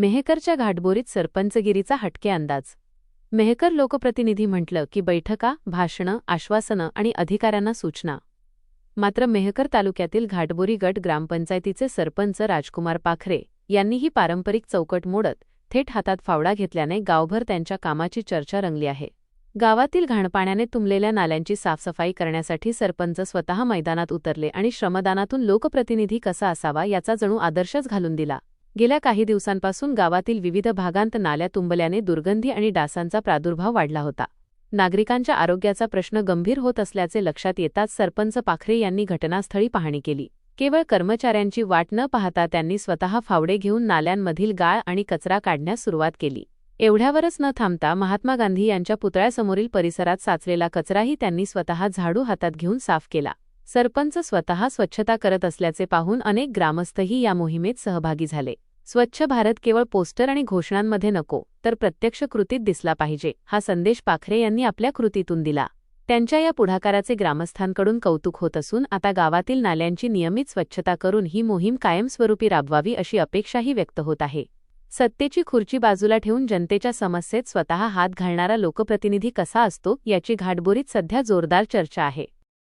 मेहकरच्या घाटबोरीत सरपंचगिरीचा हटके अंदाज. मेहकर लोकप्रतिनिधी म्हटलं की बैठका, भाषणं, आश्वासनं आणि अधिकाऱ्यांना सूचना. मात्र मेहकर तालुक्यातील घाटबोरी गट ग्रामपंचायतीचे सरपंच राजकुमार पाखरे यांनी ही पारंपरिक चौकट मोडत थेट हातात फावडा घेतल्याने गावभर त्यांच्या कामाची चर्चा रंगली आहे. गावातील घाणपाण्याने तुंबलेल्या नाल्यांची साफसफाई करण्यासाठी सरपंच स्वतः मैदानात उतरले आणि श्रमदानातून लोकप्रतिनिधी कसा असावा याचा जणू आदर्शच घालून दिला. गेल्या काही दिवसांपासून गावातील विविध भागांत नाल्या तुंबल्याने दुर्गंधी आणि डासांचा प्रादुर्भाव वाढला होता. नागरिकांच्या आरोग्याचा प्रश्न गंभीर होत असल्याचे लक्षात येताच सरपंच पाखरे यांनी घटनास्थळी पाहणी केली. केवळ कर्मचाऱ्यांची वाट न पाहता त्यांनी स्वतः फावडे घेऊन नाल्यांमधील गाळ आणि कचरा काढण्यास सुरुवात केली. एवढ्यावरच न थांबता महात्मा गांधी यांच्या पुतळ्यासमोरील परिसरात साचलेला कचराही त्यांनी स्वतः झाडू हातात घेऊन साफ केला. सरपंच स्वतः स्वच्छता करत असल्याचे पाहून अनेक ग्रामस्थही या मोहिमेत सहभागी झाले. स्वच्छ भारत केवळ पोस्टर आणि घोषणांमध्ये नको, तर प्रत्यक्ष कृतीत दिसला पाहिजे, हा संदेश पाखरे यांनी आपल्या कृतीतून दिला. त्यांच्या या पुढाकाराचे ग्रामस्थांकडून कौतुक होत असून आता गावातील नाल्यांची नियमित स्वच्छता करून ही मोहीम कायमस्वरूपी राबवावी अशी अपेक्षाही व्यक्त होत आहे. सत्तेची खुर्ची बाजूला ठेवून जनतेच्या समस्येत स्वतः हात घालणारा लोकप्रतिनिधी कसा असतो याची घाटबोरीत सध्या जोरदार चर्चा आहे.